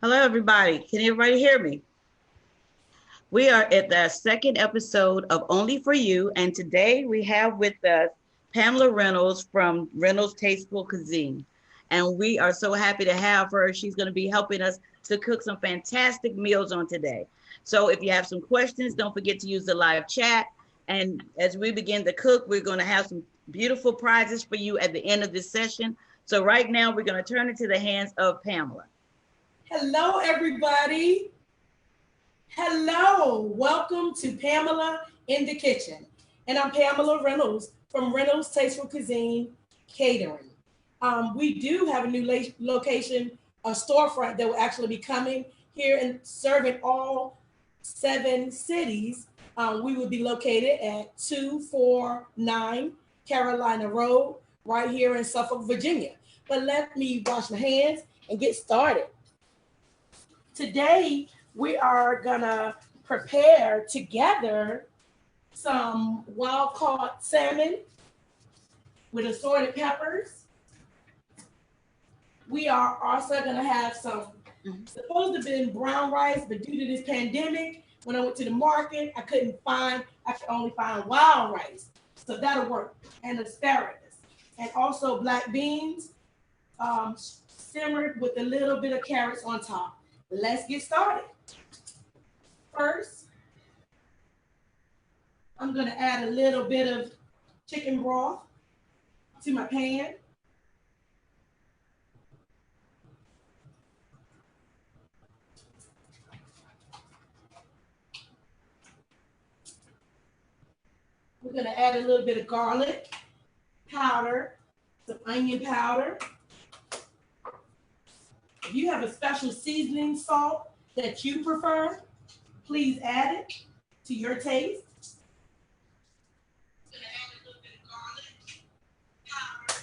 Hello, everybody. Can everybody hear me? We are at the second episode of Only for You, and today we have with us Pamela Reynolds from Reynolds Tasteful Cuisine. And we are so happy to have her. She's going to be helping us to cook some fantastic meals on today. So if you have some questions, don't forget to use the live chat. And as we begin to cook, we're going to have some beautiful prizes for you at the end of this session. So right now, we're going to turn it to the hands of Pamela. Hello, everybody. Hello. Welcome to Pamela in the Kitchen. And I'm Pamela Reynolds from Reynolds Tasteful Cuisine Catering. We do have a new location, a storefront that will actually be coming here and serving all 7 cities. We will be located at 249 Carolina Road, right here in Suffolk, Virginia. But let me wash my hands and get started. Today, we are gonna prepare together some wild caught salmon with assorted peppers. We are also gonna have some, supposed to have been brown rice, but due to this pandemic, when I went to the market, I could only find wild rice. So that'll work, and asparagus. And also black beans, simmered with a little bit of carrots on top. Let's get started. First, I'm going to add a little bit of chicken broth to my pan. We're going to add a little bit of garlic powder, some onion powder. If you have a special seasoning salt that you prefer, please add it to your taste. I'm gonna add a little bit of garlic powder.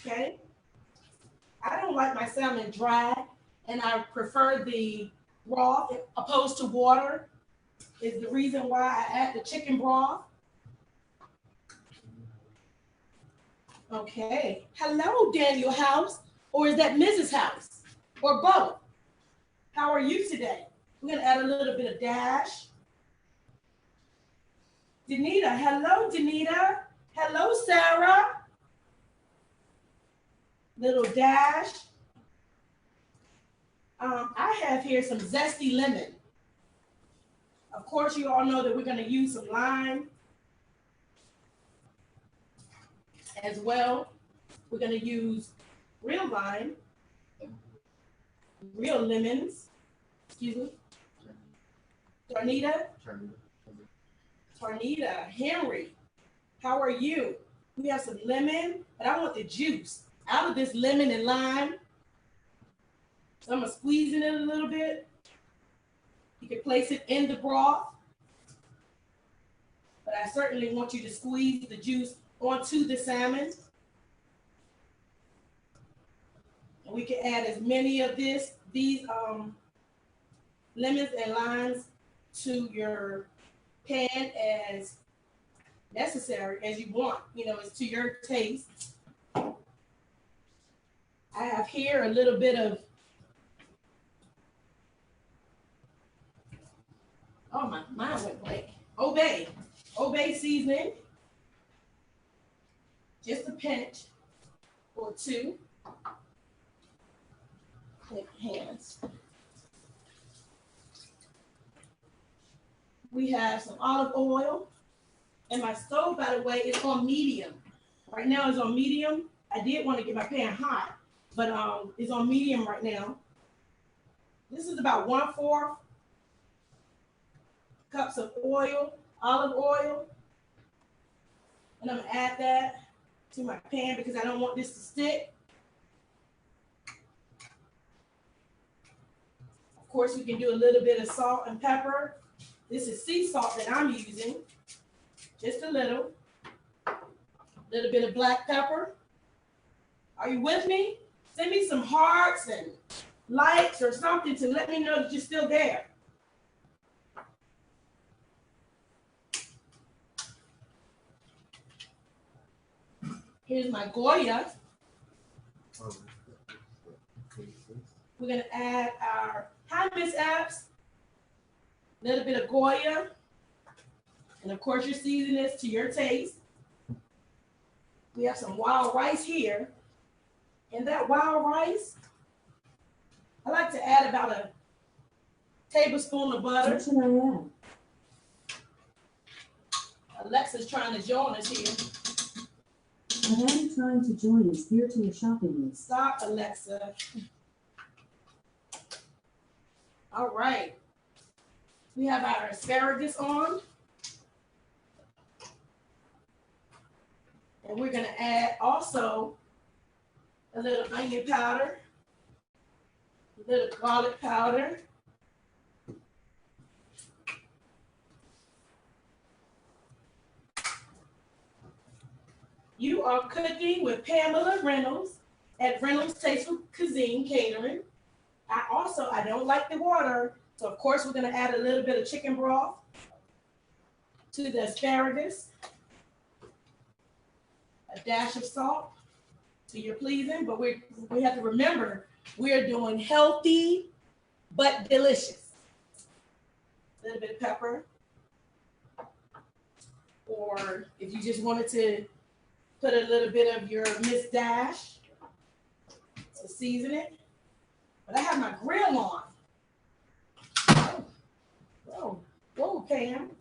Okay. I don't like my salmon dry, and I prefer the broth opposed to water. Is the reason why I add the chicken broth. Okay. Hello, Daniel House, or is that Mrs. House, or both? How are you today? We're gonna add a little bit of dash. Danita, hello, Danita. Hello, Sarah. Little dash. I have here some zesty lemon. Of course, you all know that we're gonna use some lime as well. We're gonna use real lime, real lemons, excuse me. Tarnita, Henry, how are you? We have some lemon, but I want the juice out of this lemon and lime. So I'm gonna squeeze it in a little bit. You can place it in the broth, but I certainly want you to squeeze the juice onto the salmon. And we can add as many of these lemons and limes to your pan as necessary, as you want. You know, it's to your taste. I have here a little bit of, oh, mine went blank. Obey seasoning. Just a pinch or two. With hands. We have some olive oil. And my stove, by the way, is on medium. Right now it's on medium. I did want to get my pan hot, but it's on medium right now. This is about 1/4 cups of oil, olive oil. And I'm gonna add that to my pan because I don't want this to stick. Of course, you can do a little bit of salt and pepper. This is sea salt that I'm using, just a little. Little bit of black pepper. Are you with me? Send me some hearts and likes or something to let me know that you're still there. Here's my Goya. We're gonna add our, hi Miss Apps, a little bit of Goya. And of course your seasoning is to your taste. We have some wild rice here. And that wild rice, I like to add about a tablespoon of butter. What should I add? Alexa's trying to join us here. But I'm trying to join us here to your shopping list. Stop, Alexa. All right. We have our asparagus on. And we're going to add also a little onion powder, a little garlic powder. You are cooking with Pamela Reynolds at Reynolds Tasteful Cuisine Catering. I don't like the water, so of course we're gonna add a little bit of chicken broth to the asparagus, a dash of salt to your pleasing, but we have to remember we are doing healthy but delicious. A little bit of pepper, or if you just wanted to put a little bit of your Miss Dash to season it. But I have my grill on. Whoa, Pam.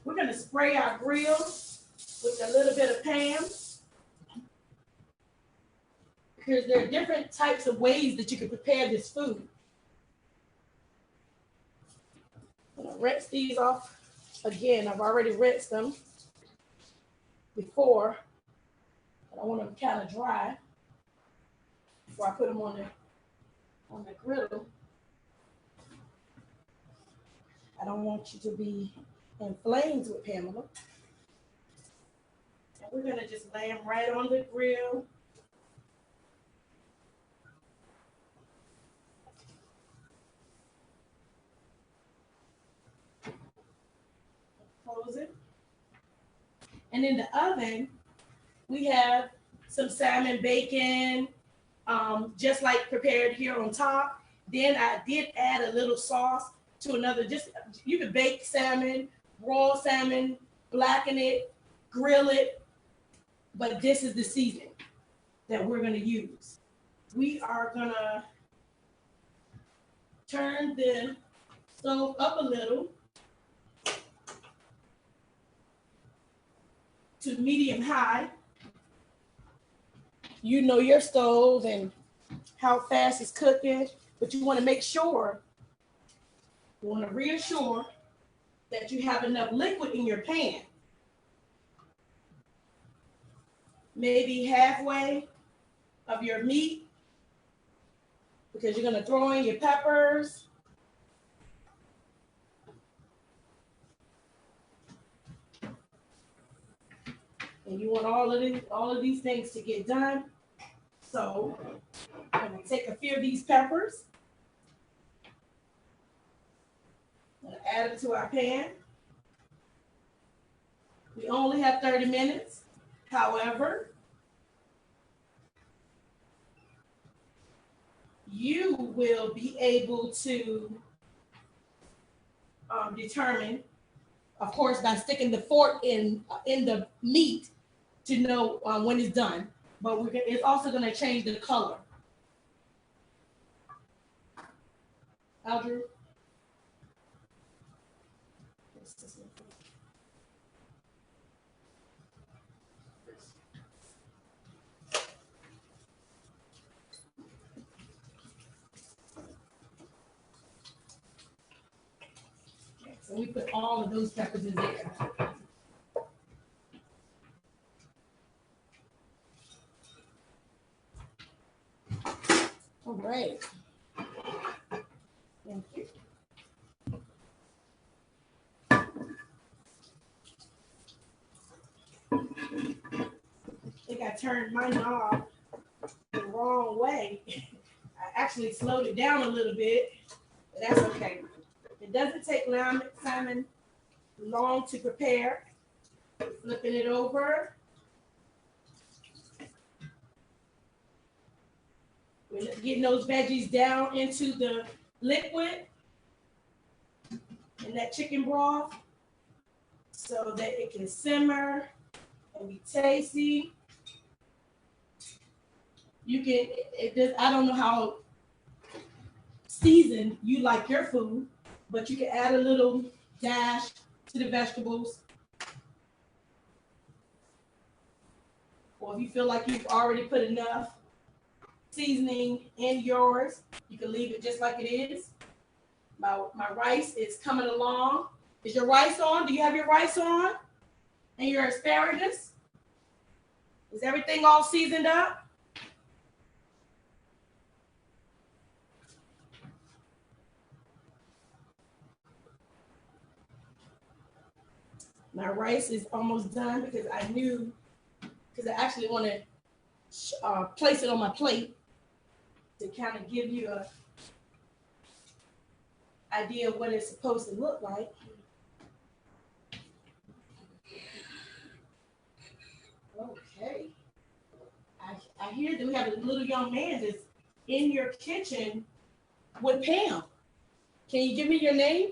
We're gonna spray our grill with a little bit of Pam. Because there are different types of ways that you can prepare this food. I'm gonna rinse these off again. I've already rinsed them before. I want them kind of dry before I put them on the griddle. I don't want you to be in flames with Pamela. And we're gonna just lay them right on the grill. Close it. And in the oven, we have some salmon bacon, just like prepared here on top. Then I did add a little sauce to another, you can bake salmon, raw salmon, blacken it, grill it, but this is the seasoning that we're gonna use. We are gonna turn the stove up a little to medium high. You know your stove and how fast it's cooking, but you want to make sure, you want to reassure that you have enough liquid in your pan. Maybe halfway of your meat, because you're going to throw in your peppers. And you want all of these things to get done. So I'm going to take a few of these peppers. I'm going to add them to our pan. We only have 30 minutes. However, you will be able to determine, of course, by sticking the fork in the meat to know when it's done. But it's also going to change the color. Aldrew? So we put all of those peppers in there. All right. Thank you. I think I turned my knob the wrong way. I actually slowed it down a little bit, but that's okay. It doesn't take salmon long to prepare. Flipping it over. We're getting those veggies down into the liquid in that chicken broth so that it can simmer and be tasty. You can, I don't know how seasoned you like your food, but you can add a little dash to the vegetables. Or if you feel like you've already put enough seasoning in yours, you can leave it just like it is. My rice is coming along. Is your rice on? Do you have your rice on? And your asparagus? Is everything all seasoned up? My rice is almost done because I actually want to place it on my plate to kind of give you an idea of what it's supposed to look like. Okay. I hear that we have a little young man that's in your kitchen with Pam. Can you give me your name?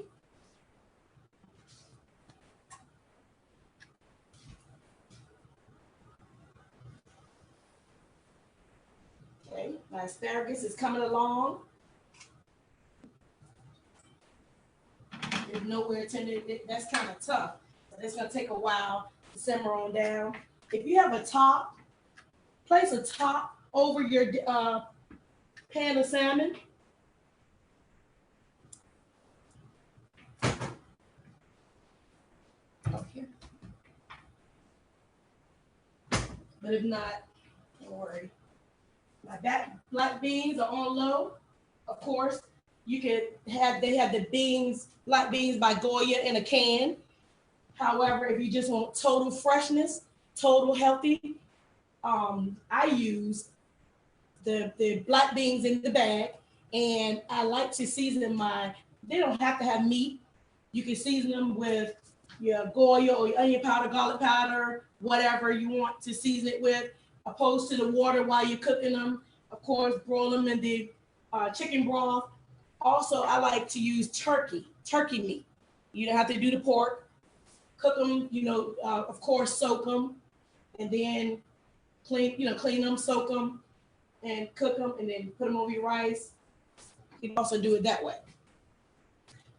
Okay, my asparagus is coming along. There's nowhere to, that's kind of tough. So it's gonna take a while to simmer on down. If you have a top, place a top over your pan of salmon. Okay. But if not, don't worry. My black beans are on low. Of course, you could have, they have the beans, black beans by Goya in a can. However, if you just want total freshness, total healthy, I use the black beans in the bag, and I like to season they don't have to have meat. You can season them with your Goya or your onion powder, garlic powder, whatever you want to season it with, opposed to the water while you're cooking them. Of course, broil them in the chicken broth. Also, I like to use turkey meat. You don't have to do the pork. Cook them, of course, soak them, and then clean them, soak them, and cook them, and then put them over your rice. You can also do it that way.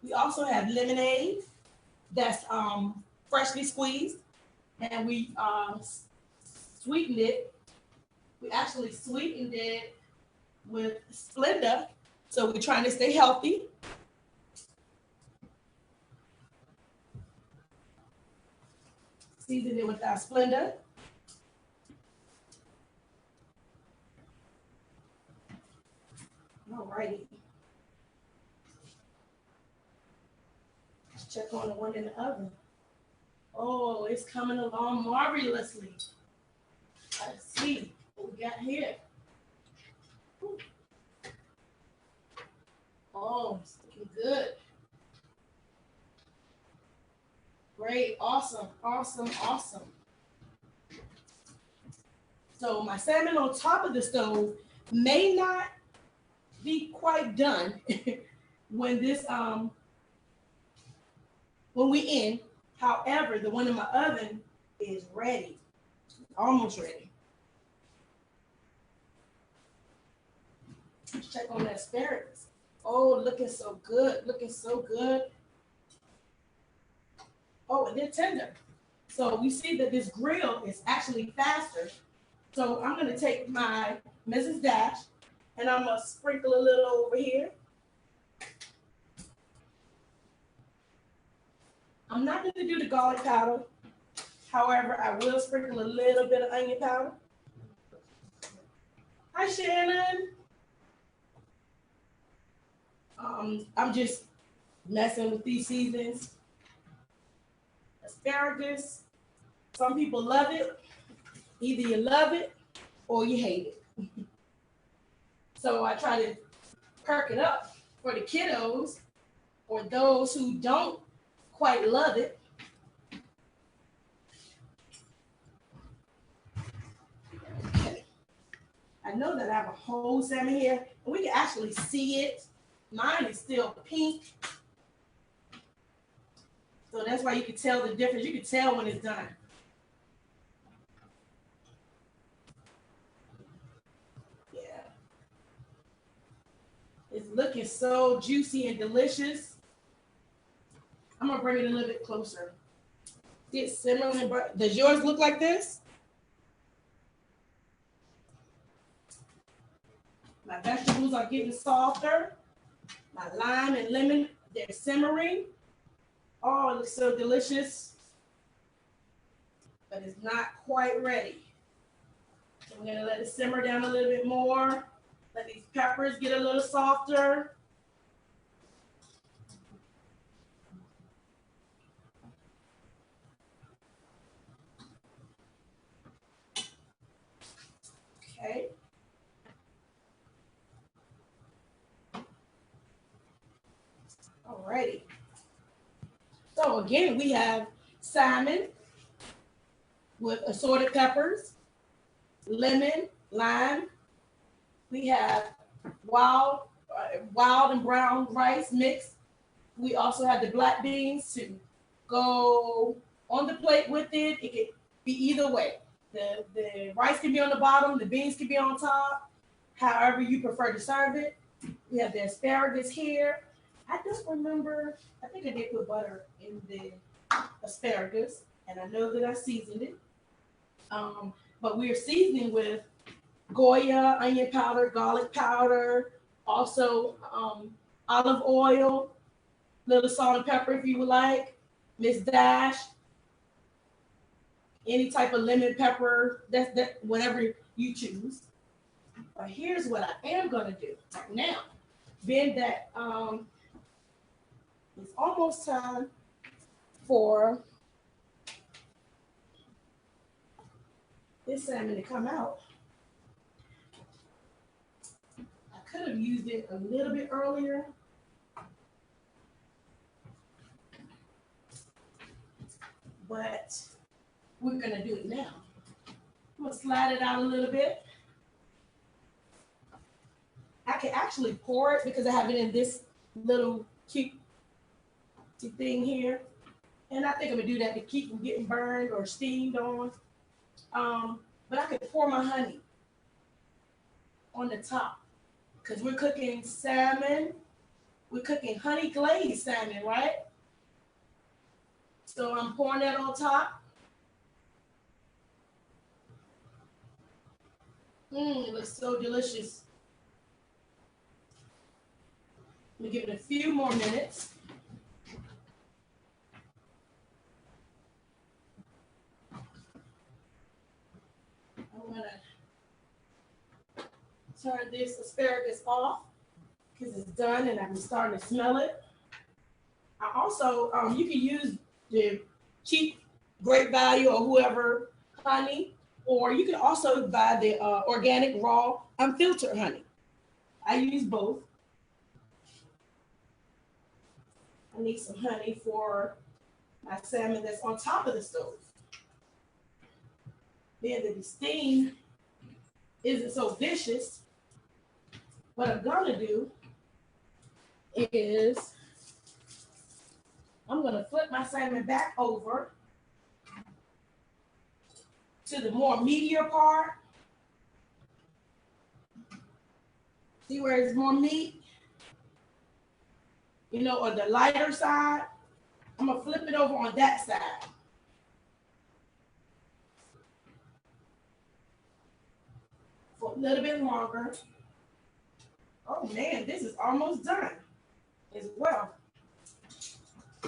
We also have lemonade that's freshly squeezed, and we sweetened it. We actually sweetened it with Splenda, so we're trying to stay healthy. Season it with our Splenda. All righty. Let's check on the one in the oven. Oh, it's coming along marvelously. Let's see what we got here. Ooh. Oh, it's looking good. Great, awesome. So my salmon on top of the stove may not be quite done when we end. However, the one in my oven is ready, almost ready. Let's check on the asparagus. Oh, looking so good. Oh, and they're tender. So we see that this grill is actually faster. So I'm gonna take my Mrs. Dash and I'm gonna sprinkle a little over here. I'm not gonna do the garlic powder. However, I will sprinkle a little bit of onion powder. Hi, Shannon. I'm just messing with these seasonings. Asparagus, some people love it. Either you love it or you hate it. So I try to perk it up for the kiddos or those who don't quite love it. Okay. I I know that I have a whole salmon here, and we can actually see it. Mine is still pink. So that's why you can tell the difference. You can tell when it's done. Yeah. It's looking so juicy and delicious. I'm gonna bring it a little bit closer. It's simmering. Does yours look like this? My vegetables are getting softer. My lime and lemon, they're simmering. Oh, it looks so delicious. But it's not quite ready. So we're gonna let it simmer down a little bit more. Let these peppers get a little softer. Okay. Alrighty. So again, we have salmon with assorted peppers, lemon, lime. We have wild and brown rice mix. We also have the black beans to go on the plate with it. It could be either way. The rice can be on the bottom, the beans can be on top, however you prefer to serve it. We have the asparagus here. I don't remember, I think I did put butter in the asparagus, and I know that I seasoned it. But we're seasoning with Goya, onion powder, garlic powder, also olive oil, little salt and pepper if you would like, Miss Dash, any type of lemon pepper, that whatever you choose. But here's what I am gonna do right now. Being that it's almost time for this salmon to come out. I could have used it a little bit earlier. But we're gonna do it now. I'm gonna slide it out a little bit. I can actually pour it because I have it in this little cute thing here. And I think I'm gonna do that to keep from getting burned or steamed on. But I could pour my honey on the top because we're cooking salmon. We're cooking honey glazed salmon, right? So I'm pouring that on top. It looks so delicious. Let me give it a few more minutes. I'm gonna turn this asparagus off because it's done and I'm starting to smell it. I also, you can use the cheap Great Value or whoever honey, or you can also buy the organic raw unfiltered honey. I use both. I need some honey for my salmon that's on top of the stove. Then the steam isn't so vicious. What I'm gonna do is I'm gonna flip my salmon back over to the more meatier part. See where it's more meat? You know, or the lighter side. I'm gonna flip it over on that side. For a little bit longer. Oh man, this is almost done as well.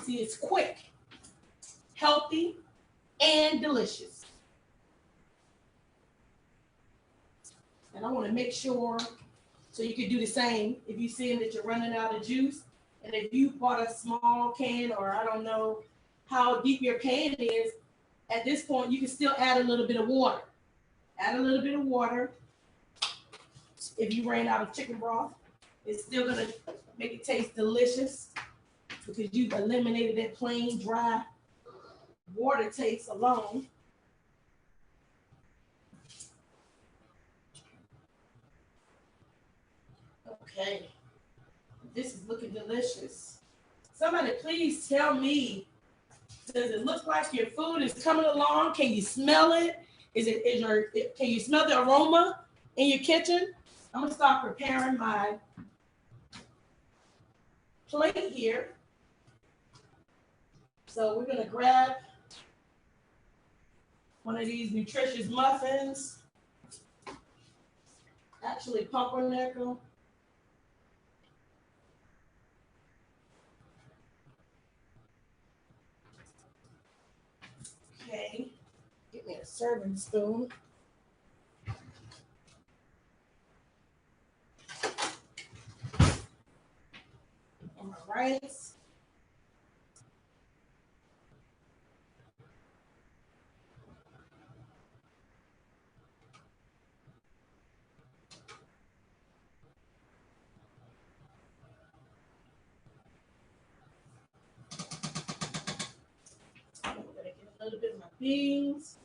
See, it's quick, healthy, and delicious. And I want to make sure, so you can do the same if you're seeing that you're running out of juice. And if you bought a small can, or I don't know how deep your pan is, at this point, you can still add a little bit of water. Add a little bit of water. If you ran out of chicken broth, it's still gonna make it taste delicious because you've eliminated that plain, dry water taste alone. Okay, this is looking delicious. Somebody please tell me, does it look like your food is coming along? Can you smell it? Can you smell the aroma in your kitchen? I'm gonna start preparing my plate here. So we're gonna grab one of these nutritious muffins, actually pumpernickel. Okay, get me a serving spoon. And my rice. I'm gonna get a little bit of my beans.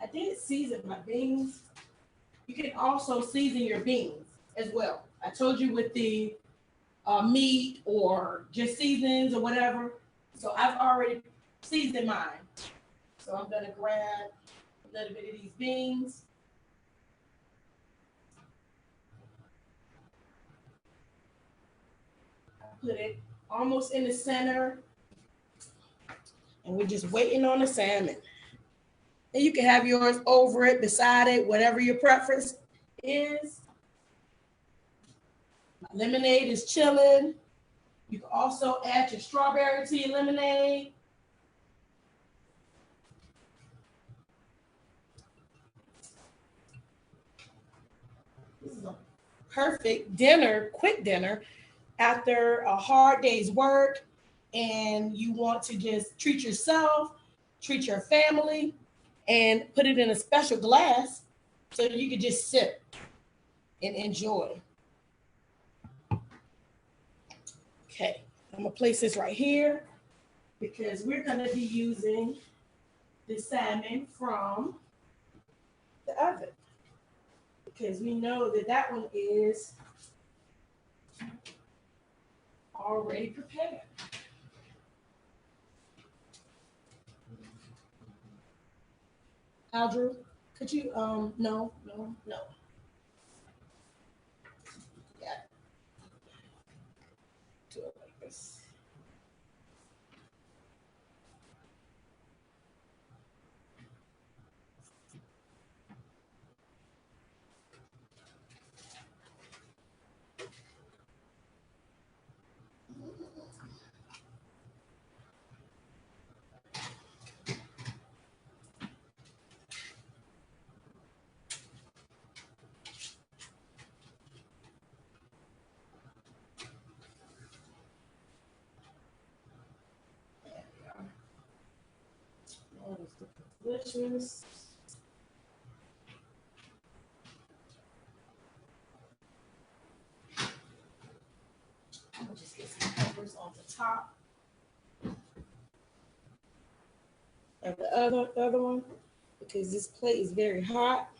I did season my beans. You can also season your beans as well. I told you with the meat or just seasonings or whatever. So I've already seasoned mine. So I'm gonna grab a little bit of these beans. I put it almost in the center. And we're just waiting on the salmon. And you can have yours over it, beside it, whatever your preference is. My lemonade is chilling. You can also add your strawberry to your lemonade. This is a perfect dinner, quick dinner, after a hard day's work and you want to just treat yourself, treat your family, and put it in a special glass so you can just sip and enjoy. Okay, I'm gonna place this right here because we're gonna be using the salmon from the oven because we know that that one is already prepared. Aldrew, could you, no. Yeah, do it like this. Oh, it's looking delicious. I'm gonna just get some peppers on the top. And the other one, because this plate is very hot.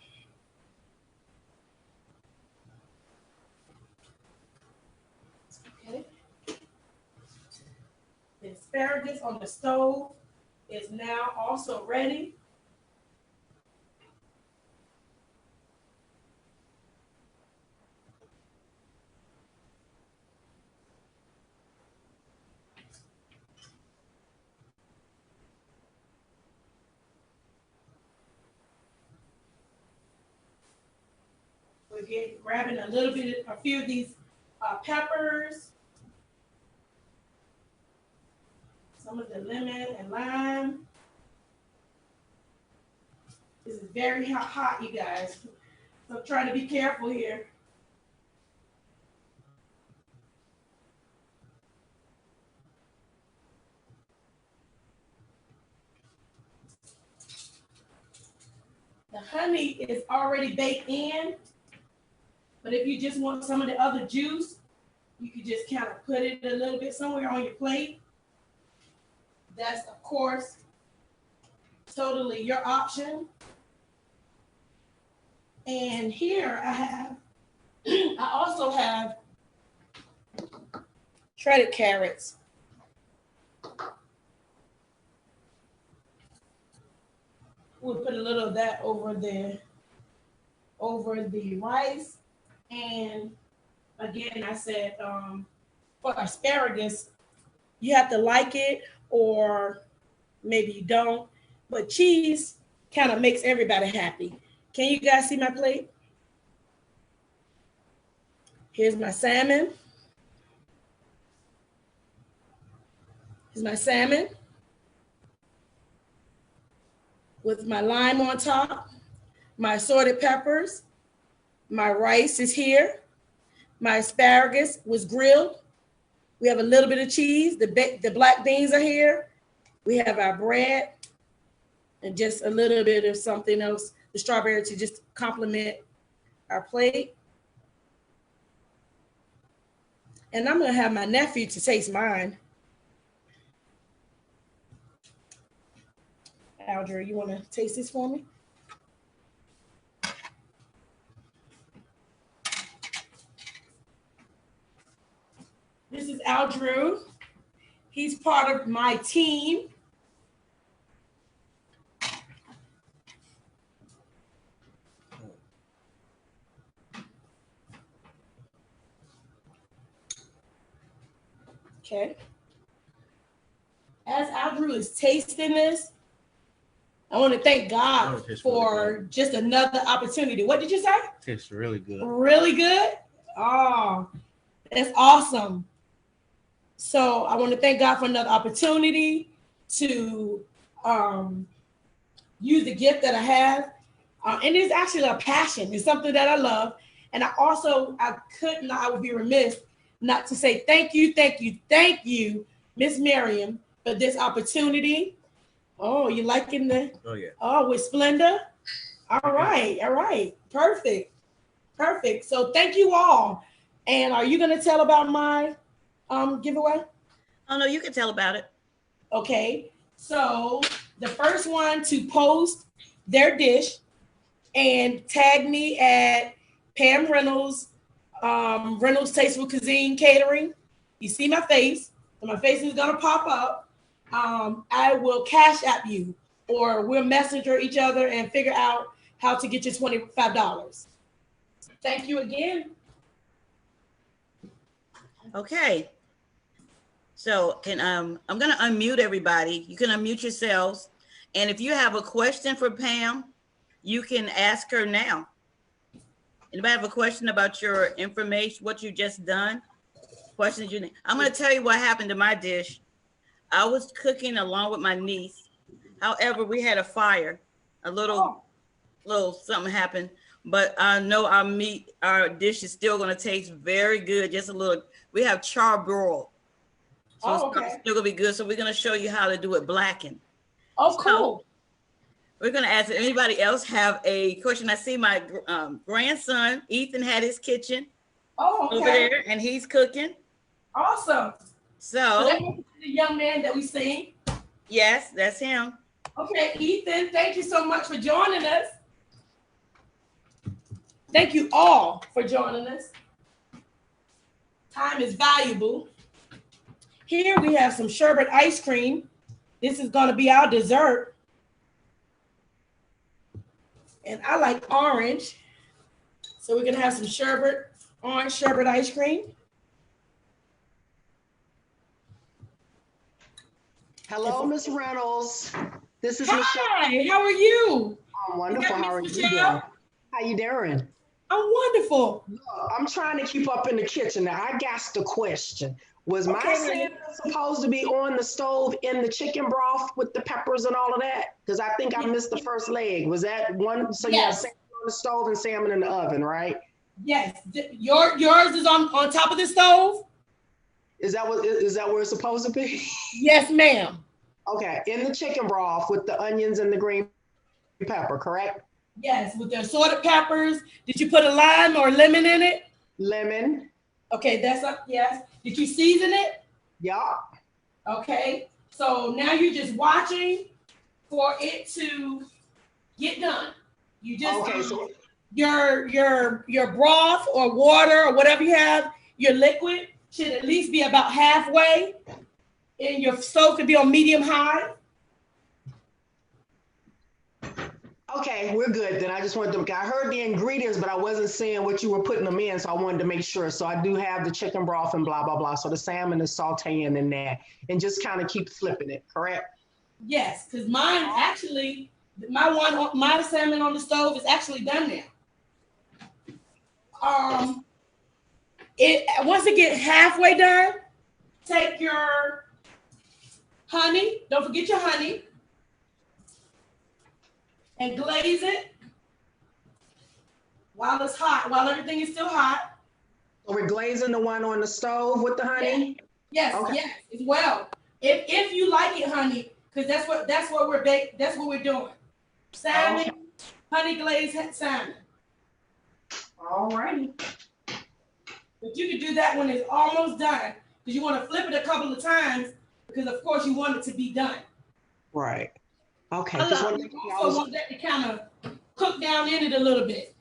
Okay. The asparagus on the stove is now also ready. We're grabbing a few of these peppers, some of the lemon and lime. This is very hot, you guys. So I'm trying to be careful here. The honey is already baked in, but if you just want some of the other juice, you could just kind of put it a little bit somewhere on your plate. That's, of course, totally your option. And here I have, I also have shredded carrots. We'll put a little of that over the rice. And again, I said for asparagus, you have to like it or maybe you don't. But cheese kind of makes everybody happy. Can you guys see my plate? Here's my salmon. Here's my salmon with my lime on top, my assorted peppers. My rice is here. My asparagus was grilled. We have a little bit of cheese. The black beans are here. We have our bread and just a little bit of something else, the strawberry to just complement our plate. And I'm gonna have my nephew to taste mine. Aldra, you wanna taste this for me? This is Aldrew. He's part of my team. Okay. As Aldrew is tasting this, I want to thank God for really just another opportunity. What did you say? Tastes really good. Really good? Oh, that's awesome. So I want to thank God for another opportunity to use the gift that I have. And it's actually a passion. It's something that I love. And I would be remiss not to say thank you, Miss Miriam, for this opportunity. Oh, you liking the? Oh, yeah. Oh, with Splenda? All right. Perfect. So thank you all. And are you going to tell about my giveaway? Oh, no, you can tell about it. Okay. So the first one to post their dish and tag me at Pam Reynolds, Reynolds Tasteful Cuisine Catering. You see my face, so my face is gonna pop up. I will cash app you, or we'll messenger each other and figure out how to get you $25. Thank you again. Okay. So I'm gonna unmute everybody. You can unmute yourselves. And if you have a question for Pam, you can ask her now. Anybody have a question about your information, what you just done? Questions you need? I'm gonna tell you what happened to my dish. I was cooking along with my niece. However, we had a fire, a little something happened. But I know our dish is still gonna taste very good. Just a little. We have charbroiled, so it's still gonna be good. So we're gonna show you how to do it blackened. Oh, cool. So we're gonna ask if anybody else have a question. I see my grandson Ethan had his kitchen over there, and he's cooking. Awesome. So that's the young man that we seen. Yes, that's him. Okay, Ethan, thank you so much for joining us. Thank you all for joining us. Time is valuable. Here we have some sherbet ice cream. This is going to be our dessert. And I like orange. So we're going to have some orange sherbet ice cream. Hello, Miss Reynolds. This is Michelle. Hi, how are you? I'm wonderful. How are you doing? How you doing? I'm wonderful. Look, I'm trying to keep up in the kitchen. Now, I got the question. Was my salmon supposed to be on the stove in the chicken broth with the peppers and all of that? Because I think I missed the first leg. Was that one? So you have salmon on the stove and salmon in the oven, right? Yes. Yours is on top of the stove? Is that where it's supposed to be? Yes, ma'am. Okay, in the chicken broth with the onions and the green pepper, correct? Yes, with the assorted peppers. Did you put a lime or lemon in it? Lemon. Okay, that's up. Yes. Did you season it? Yeah. Okay. So now you're just watching for it to get done. You just Okay, so your broth or water or whatever you have, your liquid should at least be about halfway, and your stove can be on medium high. okay, we're good. Then I just wanted to. I heard the ingredients, but I wasn't seeing what you were putting them in, so I wanted to make sure. So I do have the chicken broth and blah blah blah. So the salmon is sauteing in there, and just kind of keep flipping it. Correct? Yes, because mine actually, my salmon on the stove is actually done now. It once it gets halfway done, take your honey. Don't forget your honey, and glaze it while it's hot. While everything is still hot. So we're glazing the one on the stove with the honey. Yes, Okay. yes, as well. If you like it, honey, because that's what we're doing. Salmon, Okay. honey glazed salmon. All righty. But you can do that when it's almost done, because you want to flip it a couple of times, because of course you want it to be done. Right. Okay. You Just wanted to also want that to kind of cook down in it a little bit.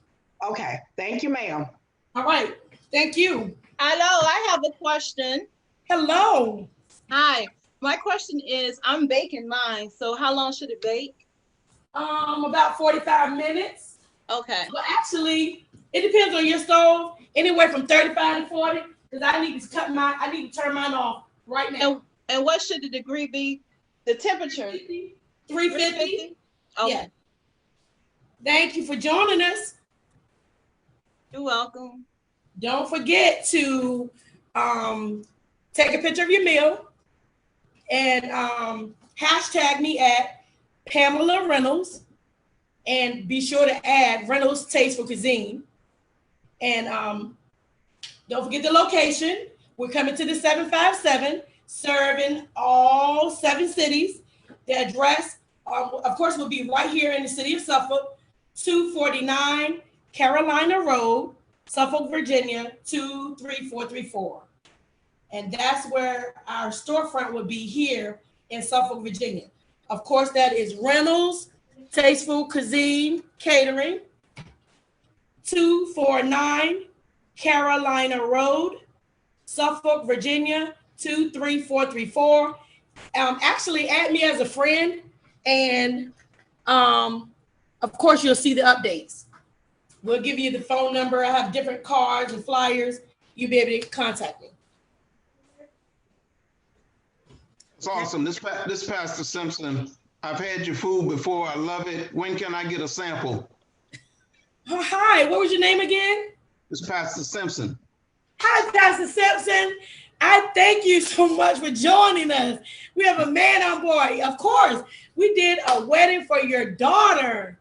Okay. Thank you, ma'am. All right. Thank you. Hello, I have a question. Hello. Hi, my question is, I'm baking mine, so how long should it bake? About 45 minutes. Okay. But actually, it depends on your stove. Anywhere from 35 to 40, because I need to turn mine off right now. And what should the degree be? The temperature? 350. Okay. Yeah. Thank you for joining us. You're welcome. Don't forget to take a picture of your meal and hashtag me at Pamela Reynolds, and be sure to add Reynolds Tasteful Cuisine. And don't forget the location. We're coming to the 757, serving all 7 cities. The address, of course, will be right here in the city of Suffolk, 249 Carolina Road, Suffolk, Virginia, 23434. And that's where our storefront will be, here in Suffolk, Virginia. Of course, that is Reynolds Tasteful Cuisine Catering, 249 Carolina Road, Suffolk, Virginia, 23434. Actually, add me as a friend, and of course, you'll see the updates. We'll give you the phone number. I have different cards and flyers. You'll be able to contact me. It's awesome. This Pastor Simpson. I've had your food before. I love it. When can I get a sample? Oh, hi, what was your name again? It's Pastor Simpson. Hi, Pastor Simpson. I thank you so much for joining us. We have a man on board. Of course, we did a wedding for your daughter.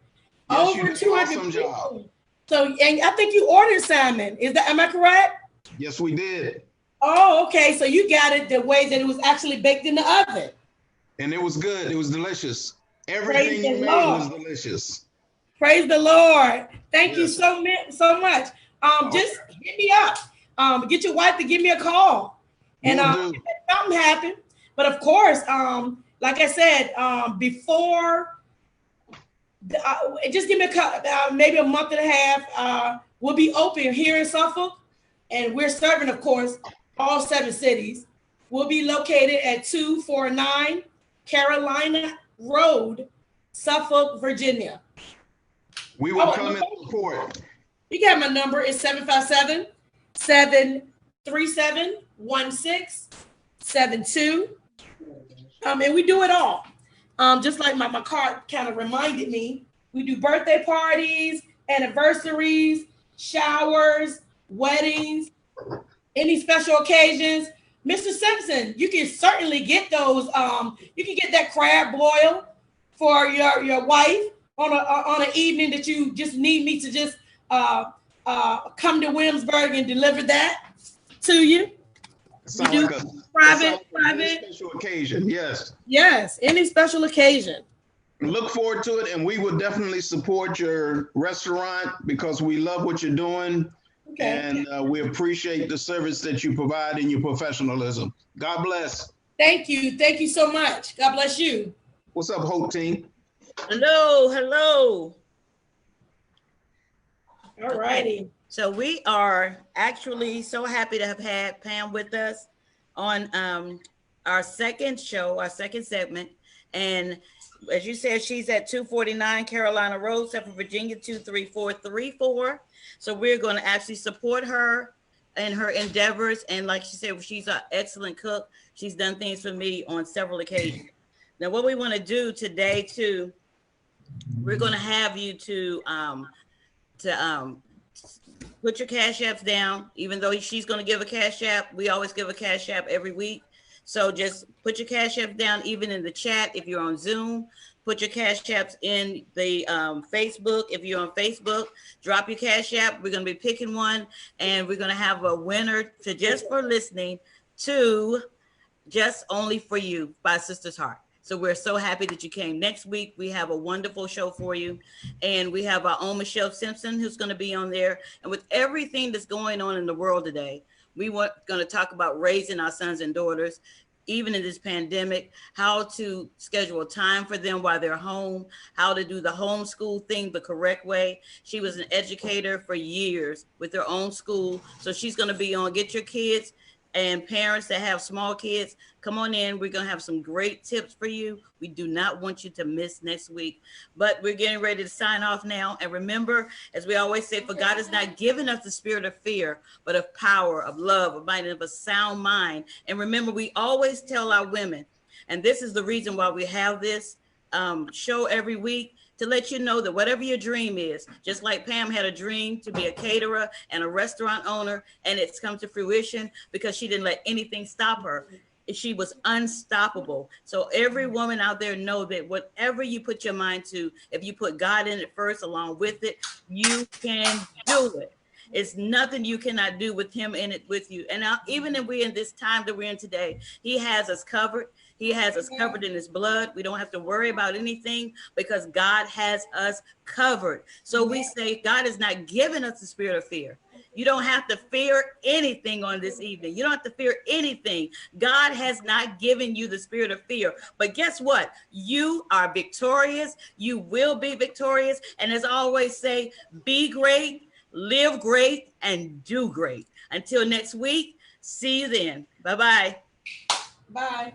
Yes, Over you did 200 an awesome people. job. So, and I think you ordered salmon. Am I correct? Yes, we did. Oh, okay. So you got it the way that it was actually baked in the oven. And it was good. It was delicious. Everything you made was delicious. Praise the Lord. Thank you Yes. so much. Just hit me up. Get your wife to give me a call. And Will do. if something happened. But of course, like I said, before just give me maybe a month and a half. We'll be open here in Suffolk, and we're serving, of course, all 7 cities. We'll be located at 249 Carolina Road, Suffolk, Virginia. We will come and support. You got my number. It's 757-737-1672. And we do it all. Just like my card kind of reminded me, we do birthday parties, anniversaries, showers, weddings, any special occasions. Mr. Simpson, you can certainly get those. You can get that crab boil for your wife on an evening that you just need me to just come to Williamsburg and deliver that to you. Sounds do like a private. special occasion. Yes. Yes, any special occasion. Look forward to it, and we will definitely support your restaurant because we love what you're doing. Okay. And we appreciate the service that you provide and your professionalism. God bless. Thank you. Thank you so much. God bless you. What's up, Hope team? Hello, hello. All righty. So we are actually so happy to have had Pam with us on our second show, our second segment. And as you said, she's at 249 Carolina Road, Central Virginia, 23434. So we're going to actually support her in her endeavors. And like she said, she's an excellent cook. She's done things for me on several occasions. Now, what we want to do today, too, we're going to have you to put your cash apps down. Even though she's going to give a cash app, we always give a cash app every week. So just put your cash apps down, even in the chat. If you're on Zoom, put your cash apps in the Facebook. If you're on Facebook, drop your cash app. We're going to be picking one, and we're going to have a winner to Just for Listening to Just Only for You by Sister's Heart. So we're so happy that you came. Next week, we have a wonderful show for you. And we have our own Michelle Simpson, who's going to be on there. And with everything that's going on in the world today, we want going to talk about raising our sons and daughters, even in this pandemic, how to schedule time for them while they're home, how to do the homeschool thing the correct way. She was an educator for years with her own school. So she's going to be on Get Your Kids. And parents that have small kids, come on in. We're going to have some great tips for you. We do not want you to miss next week. But we're getting ready to sign off now. And remember, as we always say, for God has not given us the spirit of fear, but of power, of love, of might, and of a sound mind. And remember, we always tell our women, and this is the reason why we have this show every week, to let you know that whatever your dream is, just like Pam had a dream to be a caterer and a restaurant owner, and it's come to fruition because she didn't let anything stop her. She was unstoppable. So every woman out there know that whatever you put your mind to, if you put God in it first along with it, you can do it. It's nothing you cannot do with him in it with you. And now, even if we're in this time that we're in today, he has us covered. He has us covered in his blood. We don't have to worry about anything because God has us covered. So we say God has not given us the spirit of fear. You don't have to fear anything on this evening. You don't have to fear anything. God has not given you the spirit of fear. But guess what? You are victorious. You will be victorious. And as I always say, be great, live great, and do great. Until next week, see you then. Bye-bye. Bye.